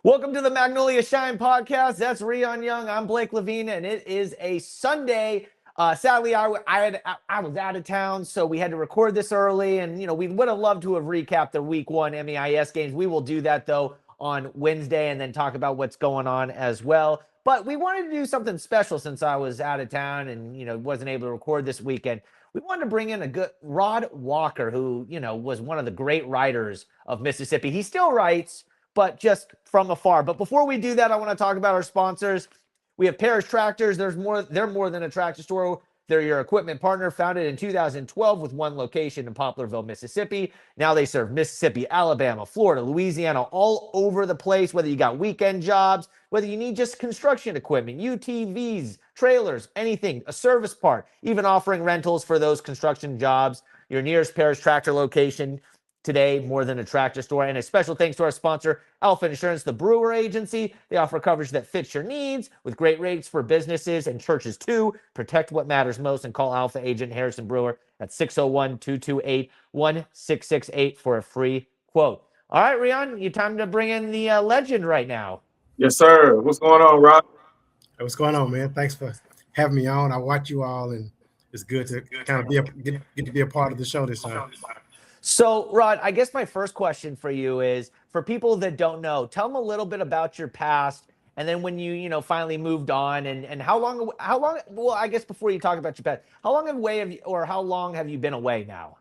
Welcome to the Magnolia Shine Podcast. That's Rion Young. I'm Blake Levine, and it is a Sunday. Sadly, I was out of town, so we had to record this early. And we would have loved to have recapped the Week 1 MEIS games. We will do that though on Wednesday, and then talk about what's going on as well. But we wanted to do something special since I was out of town and wasn't able to record this weekend. We wanted to bring in a good Rod Walker, who was one of the great writers of Mississippi. He still writes, but just from afar. But before we do that, I want to talk about our sponsors. We have Parrish Tractors. They're more than a tractor store. They're your equipment partner, founded in 2012 with one location in Poplarville, Mississippi. Now they serve Mississippi, Alabama, Florida, Louisiana, all over the place, whether you got weekend jobs, whether you need just construction equipment, UTVs, trailers, anything, a service part, even offering rentals for those construction jobs. Your nearest Parrish Tractor location today, more than a tractor store. And a special thanks to our sponsor, Alpha Insurance, the Brewer Agency. They offer coverage that fits your needs with great rates for businesses and churches too. Protect what matters most and call Alpha Agent Harrison Brewer at 601-228-1668 for a free quote. All right, Rion, you time to bring in the legend right now. Yes, sir. What's going on, Rob? Hey, what's going on, man? Thanks for having me on. I watch you all, and it's good to kind of get to be a part of the show this time. So, Rod, I guess my first question for you is, for people that don't know, tell them a little bit about your past, and then when you finally moved on, and how long, well, I guess before you talk about your past, how long have you been away now?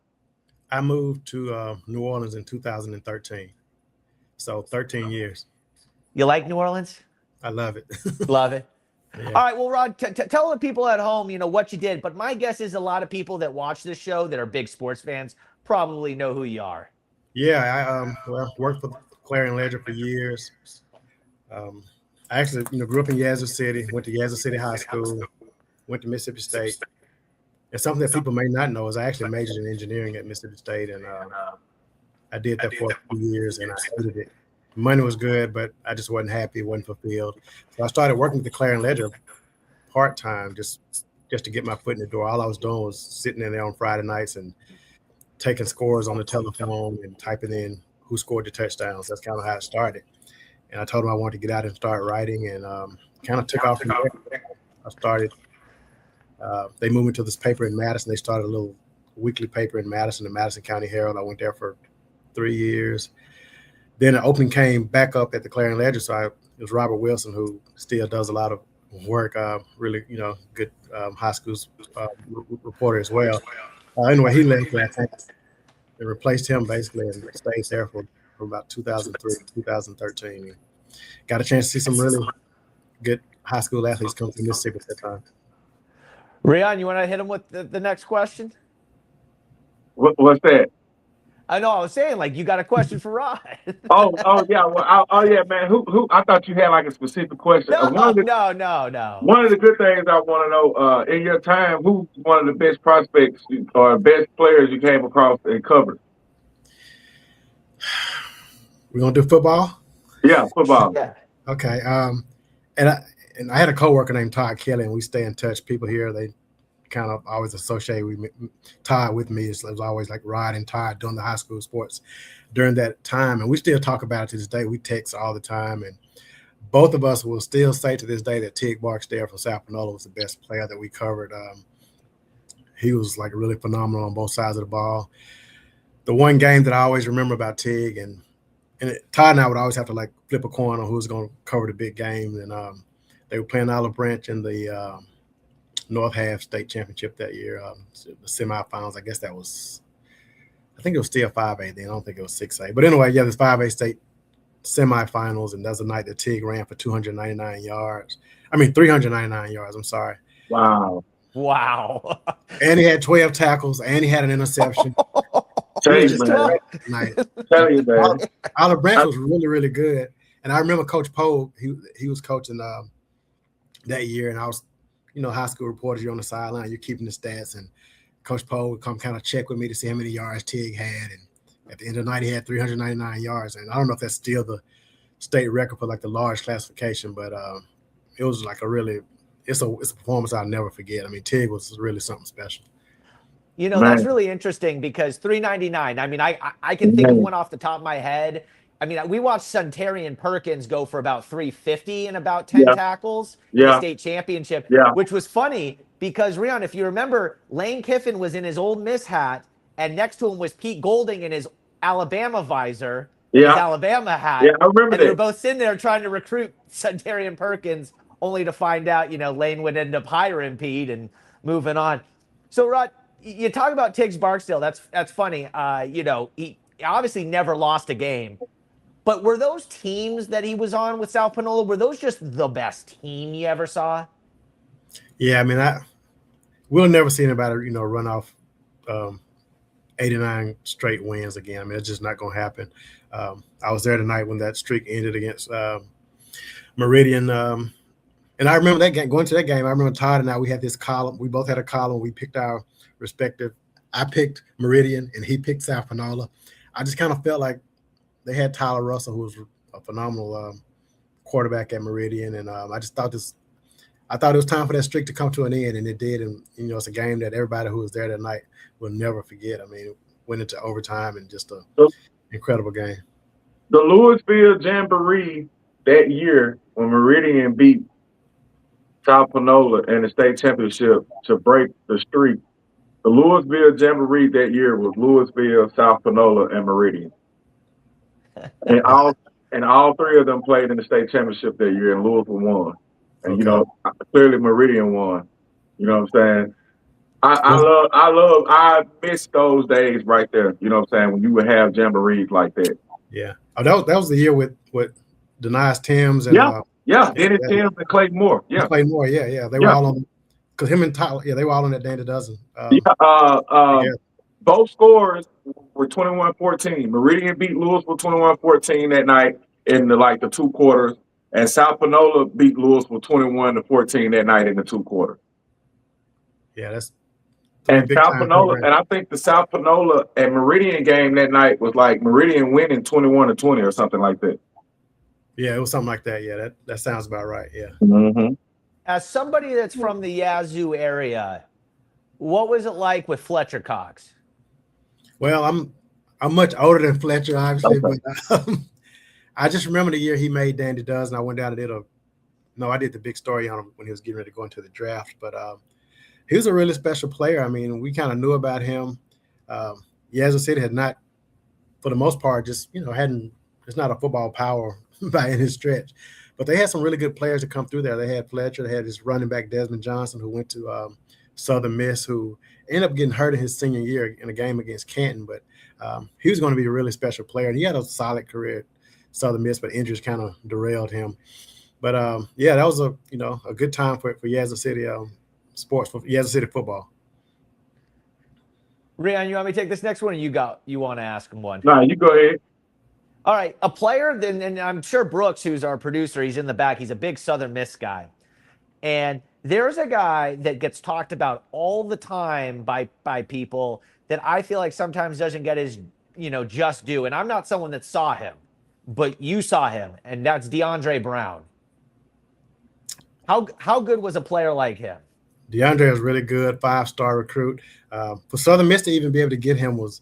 I moved to New Orleans in 2013, so 13 years. You like New Orleans? I love it. Love it. Yeah. All right, well, Rod, tell the people at home, what you did, but my guess is a lot of people that watch this show that are big sports fans probably know who you are. Yeah, I worked for Clarion-Ledger for years. I actually, grew up in Yazoo City, went to Yazoo City High School, went to Mississippi State. And something that people may not know is I actually majored in engineering at Mississippi State, and I did that for a few years, and I hated it. Money was good, but I just wasn't happy, wasn't fulfilled. So I started working with the Clarion-Ledger part-time just to get my foot in the door. All I was doing was sitting in there on Friday nights and taking scores on the telephone and typing in who scored the touchdowns. That's kind of how it started. And I told them I wanted to get out and start writing, and kind of took off from there. I started, they moved me to this paper in Madison. They started a little weekly paper in Madison, the Madison County Herald. I went there for 3 years. Then an opening came back up at the Clarion-Ledger. So it was Robert Wilson, who still does a lot of work, really, good high school reporter as well. Anyway, he left that and replaced him basically, and stayed there for about 2003, 2013. And got a chance to see some really good high school athletes come from Mississippi at that time. Rion, you want to hit him with the next question? What's that? I know. I was saying, you got a question for Rod. Oh yeah. Well, yeah, man. Who? I thought you had like a specific question. No. One of the good things I want to know, in your time, who's one of the best prospects or best players you came across and covered? We're gonna do football. Yeah, football. Yeah. Okay. And I had a coworker named Todd Kelly, and we stay in touch. People here, they kind of always associate Todd with me. It was always like Rod and Todd doing the high school sports during that time. And we still talk about it to this day. We text all the time. And both of us will still say to this day that Tig Barksdale from South Panola was the best player that we covered. He was really phenomenal on both sides of the ball. The one game that I always remember about Tig, and Todd and I would always have to flip a coin on who was going to cover the big game. And they were playing Olive Branch in the North Half State Championship that year, the semifinals. I think it was still 5A then. I don't think it was 6A. But anyway, yeah, this 5A State semifinals, and that's the night that Tig ran for 399 yards. I'm sorry. Wow. And he had 12 tackles, and he had an interception. Tell you, man. Olive Branch was really, really good. And I remember Coach Poe, he was coaching that year, and I was, high school reporters, you're on the sideline, you're keeping the stats, and Coach Poe would come kind of check with me to see how many yards Tig had. And at the end of the night, he had 399 yards. And I don't know if that's still the state record for the large classification, but it was it's a performance I'll never forget. Tig was really something special. That's really interesting because 399. I can think of one off the top of my head. I mean, we watched Suntarian Perkins go for about 350 and about 10 tackles in the state championship, which was funny because, Rion, if you remember, Lane Kiffin was in his Ole Miss hat, and next to him was Pete Golding in his Alabama visor, his Alabama hat. Yeah, I remember and they were both sitting there trying to recruit Suntarian Perkins, only to find out, Lane would end up hiring Pete and moving on. So, Rod, you talk about Tiggs Barksdale. That's funny. He obviously never lost a game. But were those teams that he was on with South Panola, were those just the best team you ever saw? Yeah, I mean, we'll never see anybody, run off 89 straight wins again. I mean, it's just not going to happen. I was there tonight when that streak ended against Meridian. And I remember that game, going to that game, I remember Todd and I, we had this column. We both had a column. We picked our respective. I picked Meridian and he picked South Panola. I just kind of felt like they had Tyler Russell, who was a phenomenal quarterback at Meridian. And I thought it was time for that streak to come to an end, and it did. And, it's a game that everybody who was there that night will never forget. I mean, it went into overtime and just an incredible game. The Louisville Jamboree that year when Meridian beat South Panola in the state championship to break the streak, the Louisville Jamboree that year was Louisville, South Panola, and Meridian. And all three of them played in the state championship that year, and Louisville won. And clearly Meridian won. You know what I'm saying? I miss those days right there. You know what I'm saying? When you would have jamborees like that. Yeah. Oh, that was the year with Denias Timms and Dennis Timms and Clay Moore. Yeah. Clay Moore, yeah. They were all on, because him and Tyler, they were all on that Dandy Dozen. Both scores were 21-14. Meridian beat Louisville 21-14 that night in the two quarters, and South Panola beat Louisville 21-14 that night in the two quarters. Yeah, that's South Panola, and I think the South Panola and Meridian game that night was like Meridian winning 21-20 or something like that. Yeah, it was something like that. Yeah, that sounds about right. Yeah. Mm-hmm. As somebody that's from the Yazoo area, what was it like with Fletcher Cox? Well, I'm much older than Fletcher, obviously, but I just remember the year he made Dandy Dozen. I went down and I did the big story on him when he was getting ready to go into the draft. But he was a really special player. I mean, we kind of knew about him. Yazoo City had not, for the most part, just it's not a football power by any stretch. But they had some really good players to come through there. They had Fletcher. They had this running back Desmond Johnson, who went to Southern Miss, who ended up getting hurt in his senior year in a game against Canton. But he was going to be a really special player. And he had a solid career at Southern Miss, but injuries kind of derailed him. But that was a good time for Yazoo City sports, for Yazoo City football. Rion, you want me to take this next one, or you want to ask him one? No, you go ahead. All right, a player, and I'm sure Brooks, who's our producer, he's in the back. He's a big Southern Miss guy. And there's a guy that gets talked about all the time by people that I feel like sometimes doesn't get his, just due. And I'm not someone that saw him, but you saw him, and that's DeAndre Brown. How good was a player like him? DeAndre was really good, 5-star recruit. For Southern Miss to even be able to get him was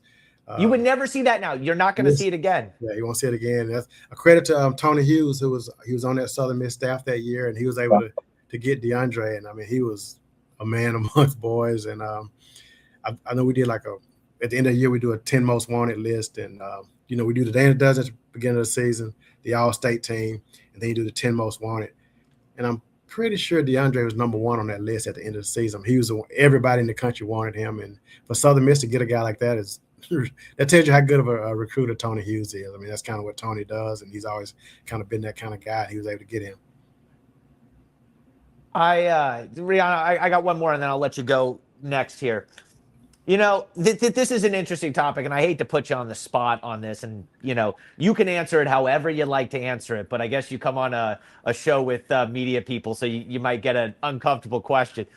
you would never see that now. You're not going to see it again. Yeah, you won't see it again. That's a credit to Tony Hughes, he was on that Southern Miss staff that year, and he was able to get DeAndre. And I mean, he was a man amongst boys. And I know we did at the end of the year, we do a 10 most wanted list, and we do the Dandy Dozen at the beginning of the season, the All-State team, and then you do the 10 most wanted. And I'm pretty sure DeAndre was number one on that list at the end of the season. Everybody in the country wanted him, and for Southern Miss to get a guy like that that tells you how good of a recruiter Tony Hughes is. I mean, that's kind of what Tony does, and he's always kind of been that kind of guy. He was able to get him. Rihanna, I got one more, and then I'll let you go next here. This is an interesting topic, and I hate to put you on the spot on this, and you can answer it however you like to answer it, but I guess you come on a show with media people, so you might get an uncomfortable question.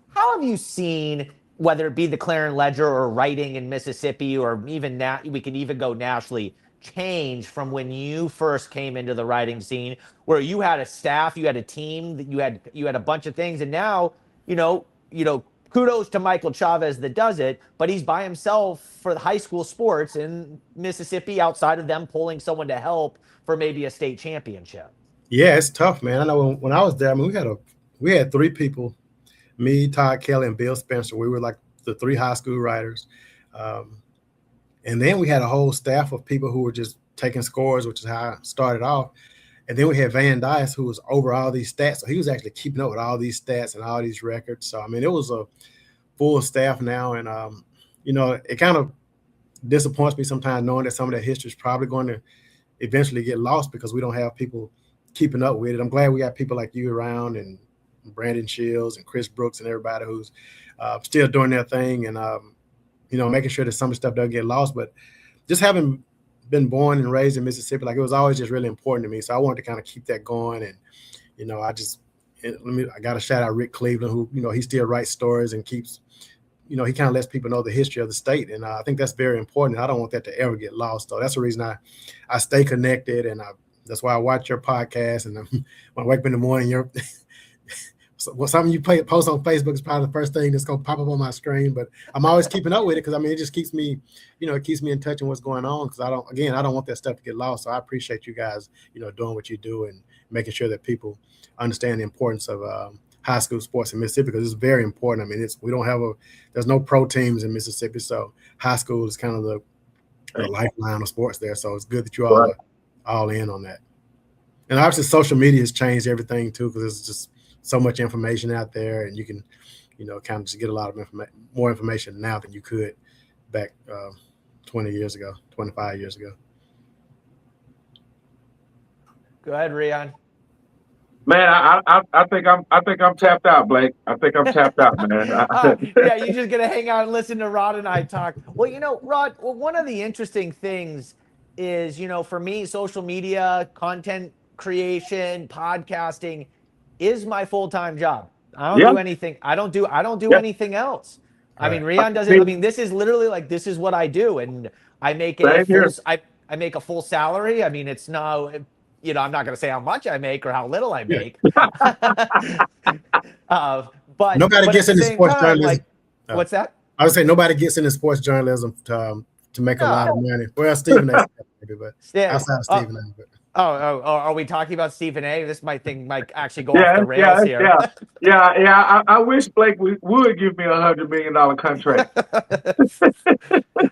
How have you seen, whether it be the Clarion-Ledger or writing in Mississippi, or even we can even go nationally, change from when you first came into the writing scene, where you had a staff, you had a team, that you had a bunch of things, and now kudos to Michael Chavez that does it, but he's by himself for the high school sports in Mississippi outside of them pulling someone to help for maybe a state championship. Yeah, it's tough, man. I know when I was there, I mean, we had 3 people, me, Todd Kelly, and Bill Spencer. We were like the 3 high school writers. And then we had a whole staff of people who were just taking scores, which is how I started off. And then we had Van Dice, who was over all these stats. So he was actually keeping up with all these stats and all these records. So, I mean, it was a full staff now. And, you know, it kind of disappoints me sometimes knowing that some of that history is probably going to eventually get lost because we don't have people keeping up with it. I'm glad we got people like you around, and Brandon Shields and Chris Brooks and everybody who's still doing their thing and, you know, making sure that some of the stuff doesn't get lost. But just having been born and raised in Mississippi, like, it was always just really important to me. So I wanted to kind of keep that going. And, you know, I got to shout out Rick Cleveland, who, you know, he still writes stories and keeps, you know, he kind of lets people know the history of the state. And I think that's very important. I don't want that to ever get lost. So that's the reason I stay connected. And that's why I watch your podcast. And when I wake up in the morning, something you post on Facebook is probably the first thing that's going to pop up on my screen, but I'm always keeping up with it because, I mean, it just keeps me, you know, it keeps me in touch with what's going on because I don't want that stuff to get lost. So I appreciate you guys, you know, doing what you do and making sure that people understand the importance of high school sports in Mississippi because it's very important. I mean, there's no pro teams in Mississippi, so high school is kind of the lifeline of sports there. So it's good that you all are all in on that. And obviously social media has changed everything too because it's just so much information out there, and you can, you know, kind of just get a lot of more information now than you could back 20 years ago, 25 years ago. Go ahead, Rion. Man, I think I'm tapped out, Blake. I think I'm tapped out, man. Yeah, you're just gonna hang out and listen to Rod and I talk. Well, you know, Rod, one of the interesting things is, you know, for me, social media, content creation, podcasting is my full-time job. I don't do anything. I don't do anything else. I mean, Rion doesn't. I mean, this is literally like, this is what I do, and I make I make a full salary. I mean, it's no, you know, I'm not going to say how much I make or how little I make. But nobody gets into sports journalism. What's that? I would say nobody gets into sports journalism to make a lot of money. Well, Stephen A. maybe, but outside of Stephen A. But. Oh, are we talking about Stephen A? This might actually go off the rails here. Yeah. I wish Blake would give me $100 million contract.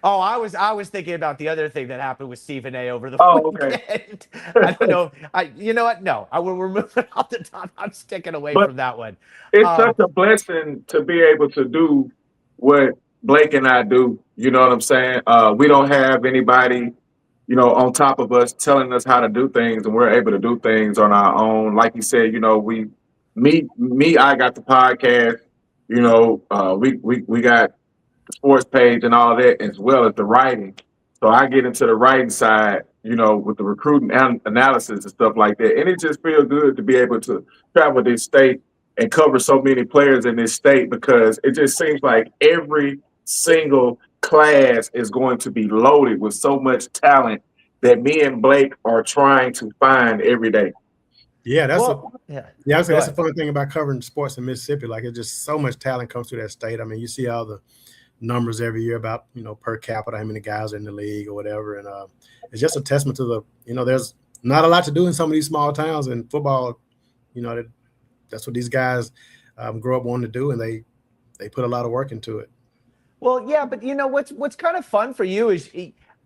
Oh, I was thinking about the other thing that happened with Stephen A over the weekend. Okay. I don't know. You know what? No, we're moving off the top. I'm sticking away from that one. It's such a blessing to be able to do what Blake and I do. You know what I'm saying? We don't have anybody, you know, on top of us telling us how to do things, and we're able to do things on our own. Like you said, you know, I got the podcast, you know, we got the sports page and all that, as well as the writing. So I get into the writing side, you know, with the recruiting analysis and stuff like that. And it just feels good to be able to travel this state and cover so many players in this state, because it just seems like every single class is going to be loaded with so much talent that me and Blake are trying to find every day. Yeah, that's a fun thing about covering sports in Mississippi. Like, it's just so much talent comes through that state. I mean, you see all the numbers every year about, you know, per capita, how many guys are in the league or whatever. And it's just a testament to the, you know, there's not a lot to do in some of these small towns, and football, you know, that's what these guys grow up wanting to do, and they put a lot of work into it. Well, yeah, but you know what's kind of fun for you is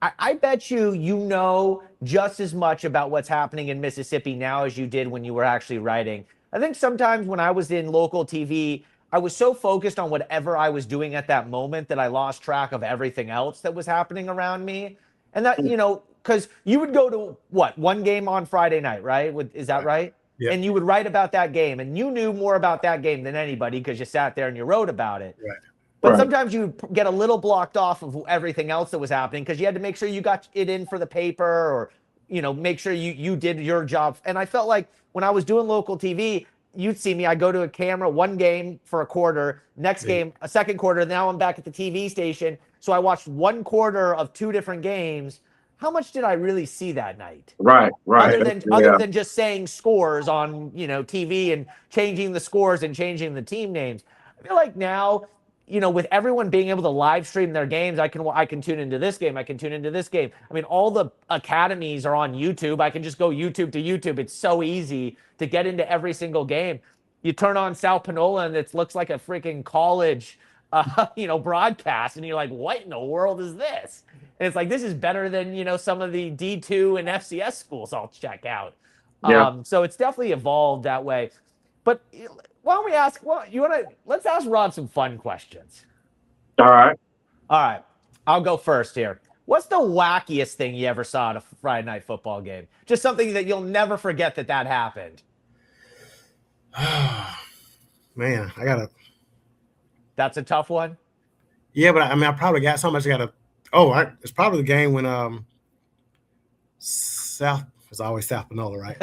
I bet you know just as much about what's happening in Mississippi now as you did when you were actually writing. I think sometimes when I was in local TV, I was so focused on whatever I was doing at that moment that I lost track of everything else that was happening around me. And that, you know, because you would go to one game on Friday night, right? Is that right? Yeah. And you would write about that game, and you knew more about that game than anybody because you sat there and you wrote about it. Right. But sometimes you get a little blocked off of everything else that was happening because you had to make sure you got it in for the paper, or, you know, make sure you did your job. And I felt like when I was doing local TV, you'd see me, I go to a camera, one game for a quarter, next game, a second quarter. Now I'm back at the TV station. So I watched one quarter of two different games. How much did I really see that night? Right. Other than just saying scores on, you know, TV and changing the scores and changing the team names. I feel like now with everyone being able to live stream their games, I can tune into this game. I can tune into this game. I mean, all the academies are on YouTube. I can just go YouTube to YouTube. It's so easy to get into every single game. You turn on South Panola and it looks like a freaking college, broadcast. And you're like, what in the world is this? And it's like, this is better than, some of the D2 and FCS schools I'll check out. Yeah. So it's definitely evolved that way. But why don't we ask, let's ask Rod some fun questions. All right. All right. I'll go first here. What's the wackiest thing you ever saw at a Friday night football game? Just something that you'll never forget that happened. Man, That's a tough one. Yeah, but I probably got so much. It's probably the game when it's always South Panola, right?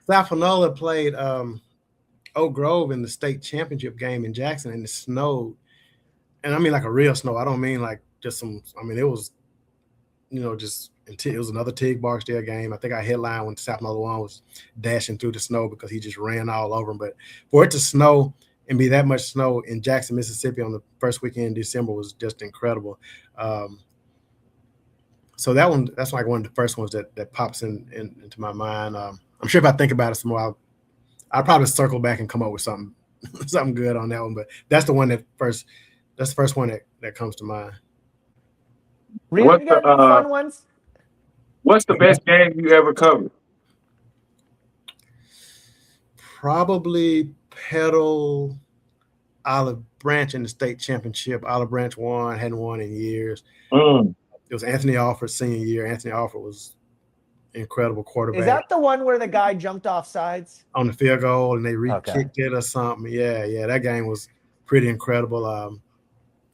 South Panola played Oak Grove in the state championship game in Jackson, and it snowed. And I mean like a real snow. I don't mean like just some. I mean, it was, it was another Tig Barksdale game. I think I headlined when South Panola one was dashing through the snow because he just ran all over him. But for it to snow and be that much snow in Jackson, Mississippi on the first weekend in December was just incredible. So that's like one of the first ones that pops into my mind. I'm sure if I think about it some more, I'll probably circle back and come up with something good on that one. But that's the one that's the first one that comes to mind. Really, you got any fun ones? What's the best game you ever covered? Probably Petal Olive Branch in the state championship. Olive Branch hadn't won in years. It was Anthony Alford's senior year. Anthony Alford was an incredible quarterback. Is that the one where the guy jumped off sides? On the field goal and they re-kicked it or something. Yeah, that game was pretty incredible.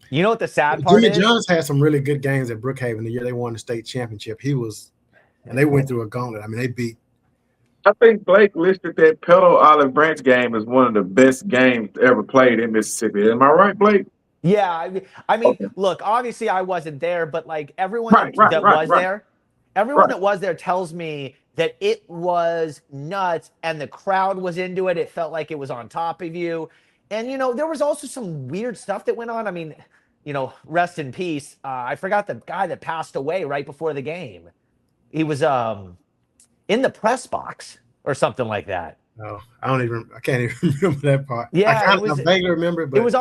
You know what the sad part is? Jimmy Jones had some really good games at Brookhaven the year they won the state championship. And they went through a gauntlet. I mean, they beat. I think Blake listed that Petal Olive Branch game as one of the best games ever played in Mississippi. Am I right, Blake? Yeah, I mean, okay. Look, obviously I wasn't there, but like everyone that was there tells me that it was nuts and the crowd was into it. It felt like it was on top of you. And, there was also some weird stuff that went on. I mean, rest in peace. I forgot the guy that passed away right before the game. He was in the press box or something like that. Oh, I can't even remember that part. Yeah, I vaguely remember, but it was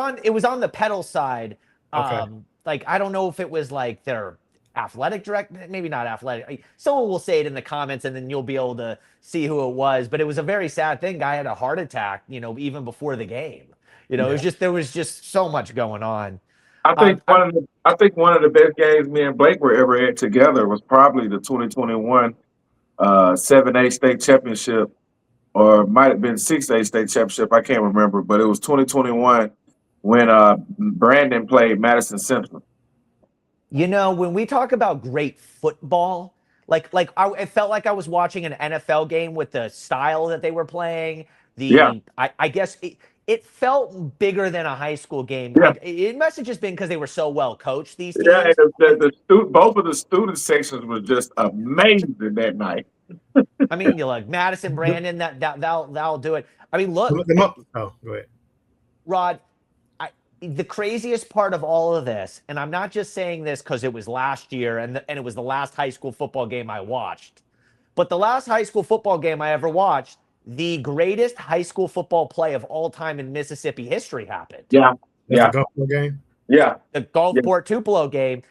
on the Petal side. Okay. Like I don't know if it was like their athletic director, maybe not athletic. Someone will say it in the comments, and then you'll be able to see who it was. But it was a very sad thing. Guy had a heart attack, even before the game. It was just there was just so much going on. I think one of the best games me and Blake were ever at together was probably the 2021 7A state championship, or it might have been 6A state championship. I can't remember, but it was 2021 when Brandon played Madison Central. When we talk about great football, it felt like I was watching an NFL game with the style that they were playing. I guess it felt bigger than a high school game. Yeah. It must have just been because they were so well coached these teams. Yeah, both of the student sections were just amazing that night. I mean, Madison, Brandon, that'll do it. I mean, look. Oh, go ahead. Rod, the craziest part of all of this, and I'm not just saying this because it was last year and it was the last high school football game I watched, but the last high school football game I ever watched, the greatest high school football play of all time in Mississippi history happened. Yeah. The Gulfport game? Yeah. The Gulfport Tupelo game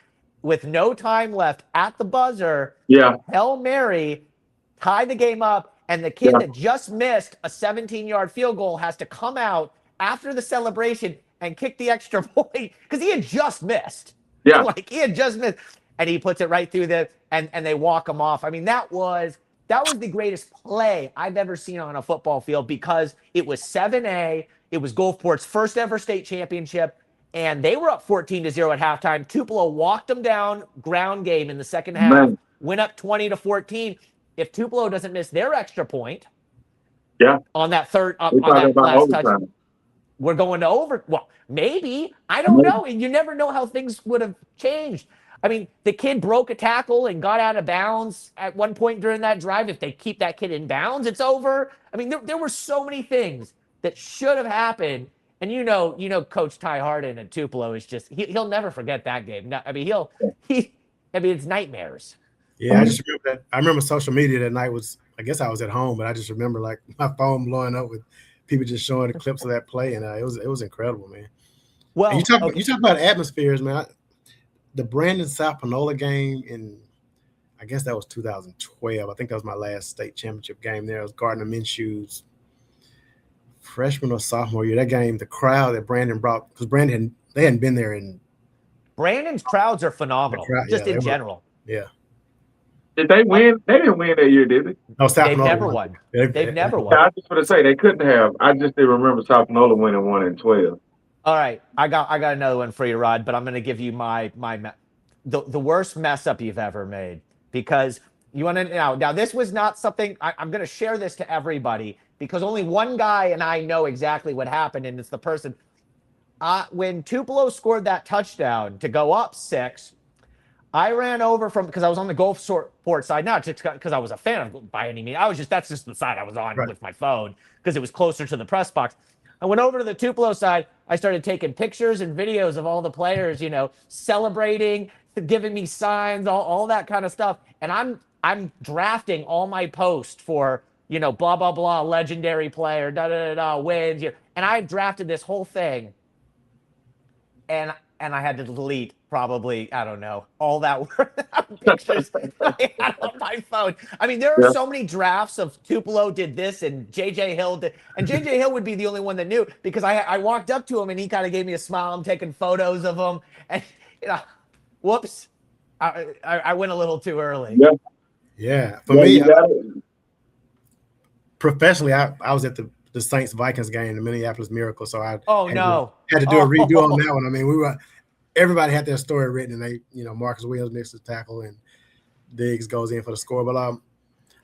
with no time left at the buzzer. Yeah. Hail Mary, tie the game up, and the kid that just missed a 17-yard field goal has to come out after the celebration and kick the extra point because he had just missed. Yeah. He had just missed. And he puts it right through and they walk him off. I mean, that was the greatest play I've ever seen on a football field because it was 7A. It was Gulfport's first ever state championship, and they were up 14-0 at halftime. Tupelo walked them down, ground game in the second half, went up 20-14. If Tupelo doesn't miss their extra point, on that last touchdown, we're going to over. Well, maybe. I don't know. And you never know how things would have changed. I mean, the kid broke a tackle and got out of bounds at one point during that drive. If they keep that kid in bounds, it's over. I mean, there were so many things that should have happened, And Coach Ty Harden at Tupelo is just he'll never forget that game. No, I mean it's nightmares. Yeah, I just remember that. I remember social media that night I guess I was at home, but I just remember like my phone blowing up with people just showing the clips of that play, and it was incredible, man. Well, and you talk about atmospheres, man. The Brandon South Panola game in, I guess that was 2012. I think that was my last state championship game there. It was Gardner Minshew's freshman or sophomore year. That game, the crowd that Brandon brought, because they hadn't been there in. Brandon's crowds are phenomenal, in general. Yeah. Did they win? They didn't win that year, did they? No, South They've Panola never won. They've never won. I was just going to say they couldn't have. I just didn't remember South Panola winning 1 in 12. All right, I got another one for you, Rod, but I'm going to give you the worst mess up you've ever made, because you want to now this was not something I'm going to share this to everybody, because only one guy and I know exactly what happened, and it's the person. When Tupelo scored that touchdown to go up 6, I ran over because I was on the Gulfport side, not just because I was a fan of by any means. That's just the side I was on with my phone because it was closer to the press box. I went over to the Tupelo side. I started taking pictures and videos of all the players, celebrating, giving me signs, all that kind of stuff. And I'm drafting all my posts for, blah, blah, blah, legendary player, wins. And I drafted this whole thing. And I had to delete probably, I don't know, all that pictures I had on my phone. I mean, there are so many drafts of Tupelo did this and J.J. Hill did. And J.J. Hill would be the only one that knew, because I walked up to him and he kind of gave me a smile. I'm taking photos of him. And, whoops, I went a little too early. Yeah. For me, professionally, I was at the Saints-Vikings game, the Minneapolis Miracle. So I had to do a redo on that one. I mean, everybody had their story written, and Marcus Williams makes the tackle and Diggs goes in for the score. But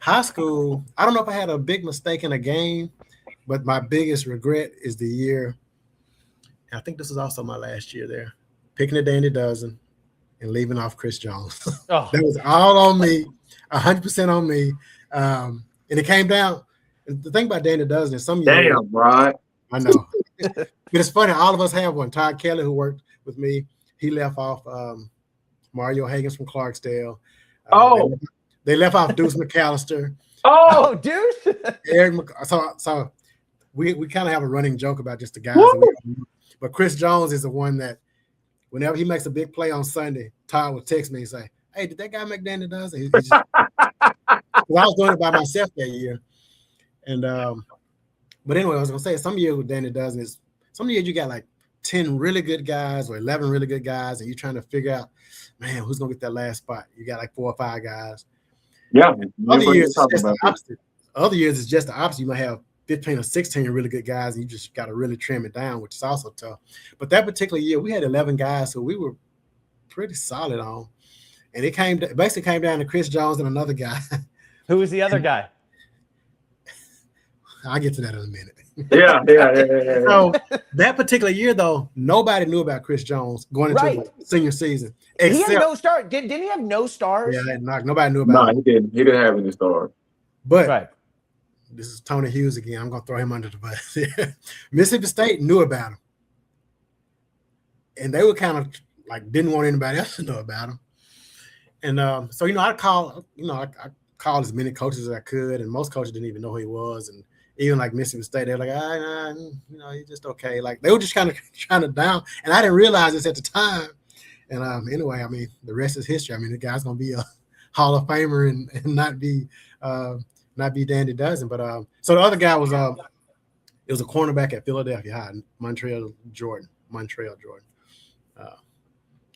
high school, I don't know if I had a big mistake in a game, but my biggest regret is the year, and I think this is also my last year there, picking a Dandy Dozen and leaving off Chris Jones. That was all on me, 100% on me. And it came down. The thing about Dandy Dozen is some years. Damn, Rod. I know. But it's funny, all of us have one. Todd Kelly, who worked with me, he left off Mario Higgins from Clarksdale. They left off Deuce McAllister. Deuce. Eric. So we kind of have a running joke about just the guys. But Chris Jones is the one that whenever he makes a big play on Sunday, Todd will text me and say, "Hey, did that guy make Dandy Dozen?" I was doing it by myself that year. And but anyway, I was gonna say some years with Dandy Dozen is some years you got like 10 really good guys or 11 really good guys, and you're trying to figure out, man, who's gonna get that last spot. You got like 4 or 5 guys. Yeah. Other years it's just the opposite. Other years it's just the opposite. You might have 15 or 16 really good guys, and you just got to really trim it down, which is also tough. But that particular year, we had 11 guys who we were pretty solid on, and it basically came down to Chris Jones and another guy. Who was the other guy? I'll get to that in a minute. Yeah. So that particular year, though, nobody knew about Chris Jones going into the senior season. He had no stars. Didn't he have no stars? Yeah, nobody knew about him. No, he didn't. He didn't have any stars. But this is Tony Hughes again. I'm going to throw him under the bus. Mississippi State knew about him. And they were kind of like didn't want anybody else to know about him. And so, I called as many coaches as I could, and most coaches didn't even know who he was. And even like Mississippi State, they're like, he's just okay. Like they were just kind of trying to down. And I didn't realize this at the time. And anyway, I mean, the rest is history. I mean, the guy's gonna be a Hall of Famer and not be Dandy Dozen. But so the other guy was it was a cornerback at Philadelphia High, Montreal Jordan.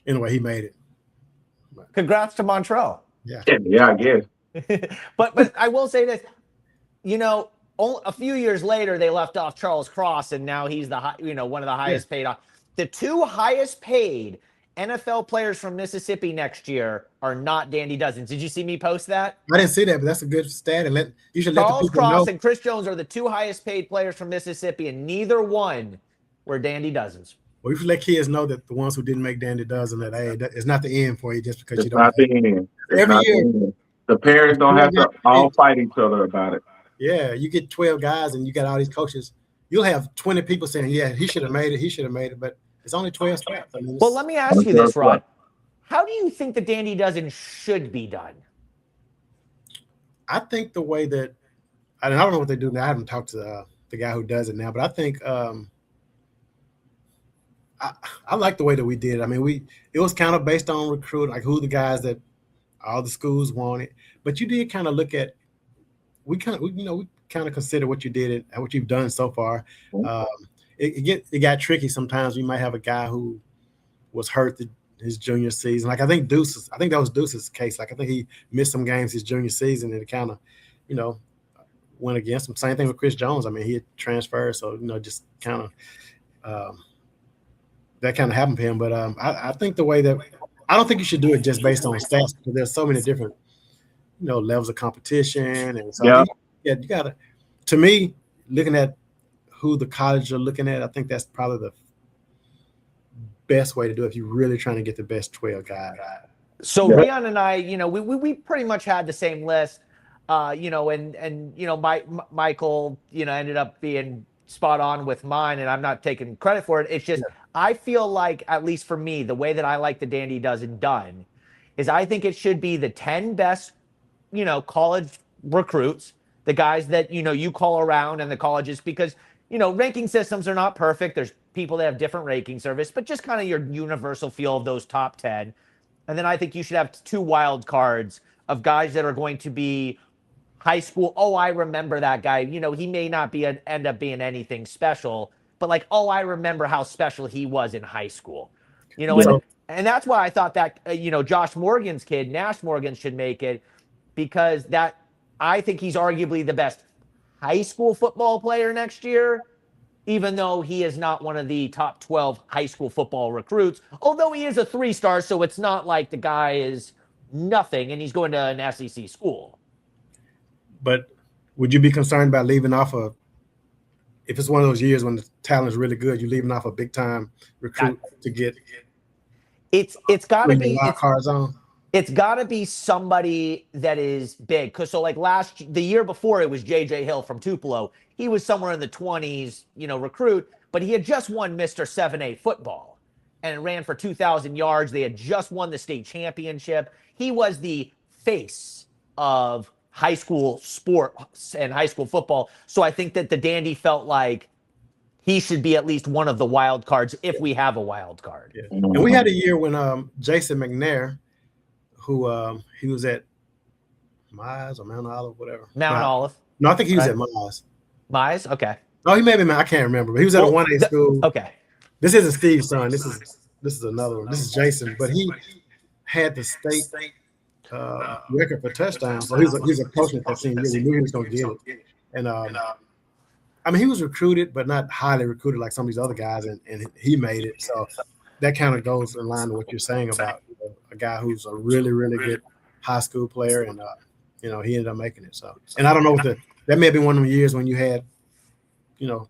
Anyway, he made it. Congrats to Montreal. Yeah, I guess. but I will say this, a few years later they left off Charles Cross, and now he's one of the highest paid. The 2 highest paid NFL players from Mississippi next year are not Dandy Dozens. Did you see me post that? I didn't see that, but that's a good stat. And you should let the people Cross know. And Chris Jones are the 2 highest paid players from Mississippi, and neither one were Dandy Dozens. Well, you should let kids know that the ones who didn't make Dandy Dozen, that it's not the end for you just because you don't. Not the end. Every year, the parents don't have to all fight each other about it. Yeah, you get 12 guys and you got all these coaches you'll have 20 people saying, yeah, he should have made it. He should have made it. But it's only 12 spots. I mean, Well, let me ask you this, Rod. How do you think the Dandy Dozen should be done? I think the way that, I don't know what they do now. I haven't talked to the guy who does it now, but I think I like the way that we did it. I mean, it was kind of based on recruit, like who the guys that all the schools wanted. But you did kind of look at, we kind of consider what you did and what you've done so far. It got tricky sometimes. We might have a guy who was hurt his junior season. Like I think that was Deuce's case. Like I think he missed some games his junior season, and it kind of, went against him. Same thing with Chris Jones. I mean, he had transferred, so just kind of that kind of happened to him. But I think the way that I don't think you should do it just based on stats, because there's so many different levels of competition, and so you gotta. To me, looking at who the colleges are looking at, I think that's probably the best way to do it if you're really trying to get the best 12 guys. So Rion and I, we pretty much had the same list, Michael, ended up being spot on with mine, and I'm not taking credit for it. It's just, I feel like, at least for me, the way that I like the Dandy Dozen done is I think it should be the 10 best, college recruits, the guys that, you call around and the colleges, because, ranking systems are not perfect. There's people that have different ranking service, but just kind of your universal feel of those top 10. And then I think you should have 2 wild cards of guys that are going to be high school. Oh, I remember that guy. He may not end up being anything special, but like, oh, I remember how special he was in high school. And that's why I thought that, Josh Morgan's kid, Nash Morgan, should make it, because I think he's arguably the best high school football player next year, even though he is not one of the top 12 high school football recruits, although he is a 3-star, so it's not like the guy is nothing and he's going to an SEC school. But would you be concerned about leaving off if it's one of those years when the talent is really good, you're leaving off a big-time recruit to get it's got to be cards on? It's got to be somebody that is big. Because so like the year before, it was J.J. Hill from Tupelo. He was somewhere in the 20s, recruit, but he had just won Mr. 7A football and ran for 2,000 yards. They had just won the state championship. He was the face of high school sports and high school football. So I think that the Dandy felt like he should be at least one of the wild cards if we have a wild card. Yeah. And we had a year when Jason McNair, who he was at Mize or Mount Olive, whatever. Mount Olive. No, I think he was at Mize. Mize? Okay. No, he may be. I can't remember. But he was at a 1A school. Okay. This isn't Steve's son. This is another one. This is Jason. But he had the state record for touchdowns. So he was approaching it that same year. We knew he was going to get it. And I mean, he was recruited, but not highly recruited like some of these other guys, and he made it. So that kind of goes in line with what you're saying about a guy who's a really, really good high school player, and he ended up making it. So, and I don't know that may have been one of the years when you had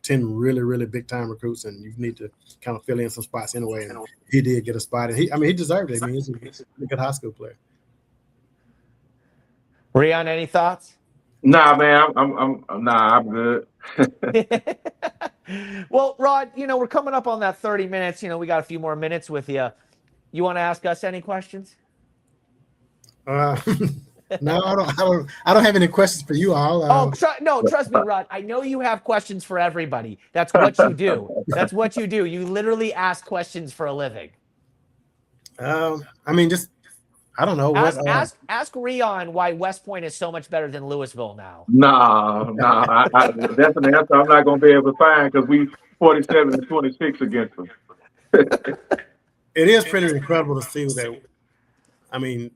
10 really, really big time recruits, and you need to kind of fill in some spots anyway. And he did get a spot, and he deserved it. I mean, he's a good high school player. Rion, any thoughts? Nah, man, I'm good. Well, Rod, we're coming up on that 30 minutes. We got a few more minutes with you. You want to ask us any questions? No, I don't have any questions for you all. Trust me, Rod. I know you have questions for everybody. That's what you do. That's what you do. You literally ask questions for a living. I don't know. Ask Rion why West Point is so much better than Louisville now. Nah. That's an answer I'm not going to be able to find, because we 47-26 against them. It is pretty incredible to see that. I mean,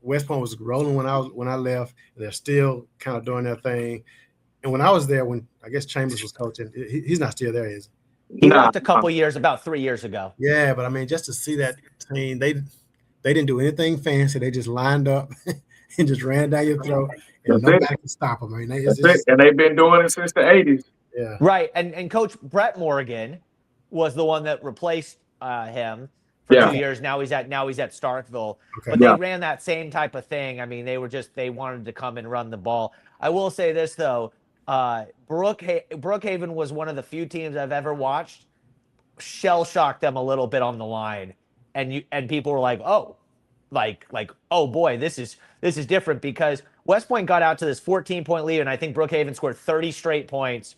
West Point was rolling when I left. They're still kind of doing their thing. And when I was there, when I guess Chambers was coaching, he's not still there, is he? He left a couple years, about 3 years ago. Yeah, but I mean, just to see that team, they didn't do anything fancy. They just lined up and just ran down your throat, and nobody can stop them. I mean, and they've been doing it since the 80s. Yeah, right. And Coach Brett Morgan was the one that replaced him for 2 years. Now he's at Starkville. Okay. But they ran that same type of thing. I mean, they wanted to come and run the ball. I will say this though, Brookhaven was one of the few teams I've ever watched shell shock them a little bit on the line, and people were like, oh, oh boy, this is different, because West Point got out to this 14-point lead, and I think Brookhaven scored 30 straight points,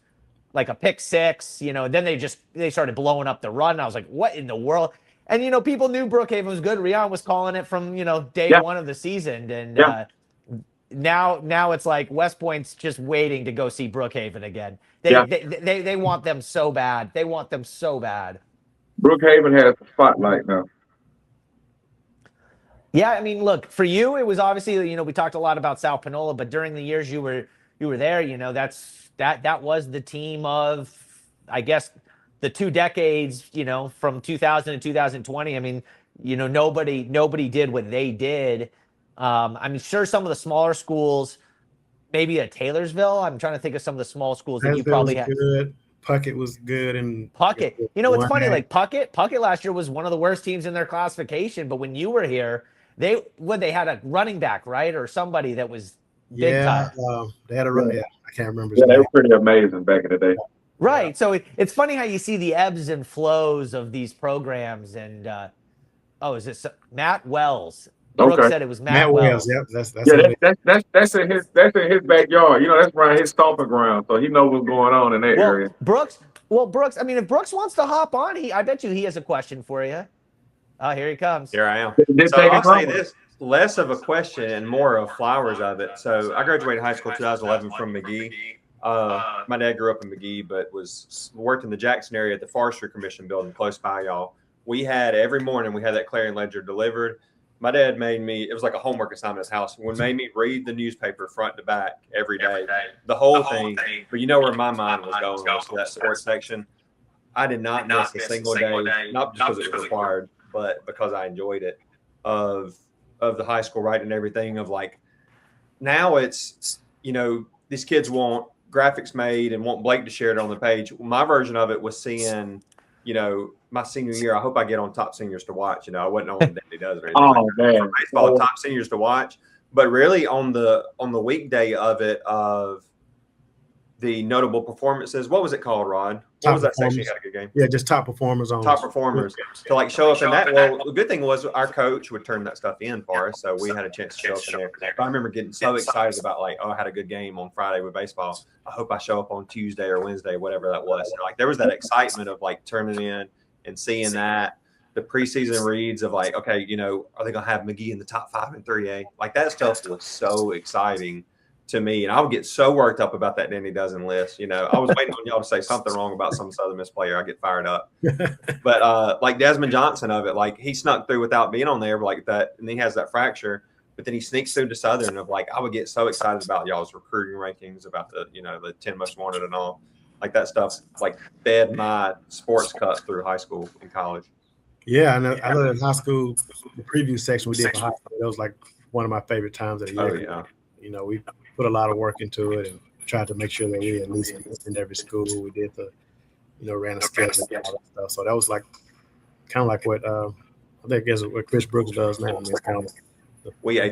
like a pick six, then they started blowing up the run. And I was like, what in the world? And people knew Brookhaven was good. Rion was calling it from day one of the season, and now it's like West Point's just waiting to go see Brookhaven again. They want them so bad. They want them so bad. Brookhaven has the spotlight now. Yeah, I mean, look, for you, it was obviously, we talked a lot about South Panola, but during the years you were there, that was the team of, I guess, the 2 decades, from 2000 to 2020. I mean, nobody did what they did. I'm sure some of the smaller schools, maybe at Taylorsville. I'm trying to think of some of the small schools that you probably had. Good. Puckett was good, and Puckett. It's funny. Like Puckett last year was one of the worst teams in their classification. But when you were here, they had a running back, right, or somebody that was big time. They had a running. Yeah, I can't remember. They were pretty amazing back in the day. Right. So it's funny how you see the ebbs and flows of these programs. And is this Matt Wells? Brooke said it was Matt Wells. Yep, that's in his backyard. That's around his stomping ground, so he knows what's going on in that area. Brooks. I mean, if Brooks wants to hop on, I bet you he has a question for you. Oh, here he comes. Here I am. So I'll say this: less of a question and more of flowers of it. So I graduated high school 2011 from McGee. My dad grew up in McGee, but worked in the Jackson area at the Forestry Commission building close by y'all. We had every morning that Clarion-Ledger delivered. My dad made me, it was like a homework assignment at his house, made me read the newspaper front to back every day, the whole thing. But where my mind was going was to that sports section. I did not miss a single day, not just because it was required, but because I enjoyed it, of the high school writing and everything, of like, now it's, these kids want graphics made and want Blake to share it on the page. My version of it was seeing, my senior year, I hope I get on top seniors to watch. I wasn't on Dandy Does or anything. Oh, man. Baseball, top seniors to watch. But really on the weekday of it, of the notable performances, what was it called, Rod? What was that section? You had a good game. Yeah, just top performers on. Top performers to like show up in that. Well, the good thing was our coach would turn that stuff in for us, so we had a chance to show up in there. I remember getting so excited about like, I had a good game on Friday with baseball. I hope I show up on Tuesday or Wednesday, whatever that was. So, like, there was that excitement of like turning in and seeing that. The preseason reads of like, okay, are they gonna have McGee in the top 5 in 3A? Like, that stuff was so exciting to me, and I would get so worked up about that Dandy Dozen list. I was waiting on y'all to say something wrong about some Southern Miss player. I get fired up. But like Desmond Johnson of it, like, he snuck through without being on there like that, and he has that fracture, but then he sneaks through to Southern. Of like, I would get so excited about y'all's recruiting rankings, about the the 10 most wanted and all, like that stuff. Like, fed my sports cut through high school and college. Yeah, I know in high school, the preview section we did for high school, that was like one of my favorite times of the year. Oh, yeah. We put a lot of work into it and tried to make sure that we at least in every school. We did ran a schedule and all that stuff. So that was like kind of like what I guess what Chris Brooks does now. I mean, it's kind of we ate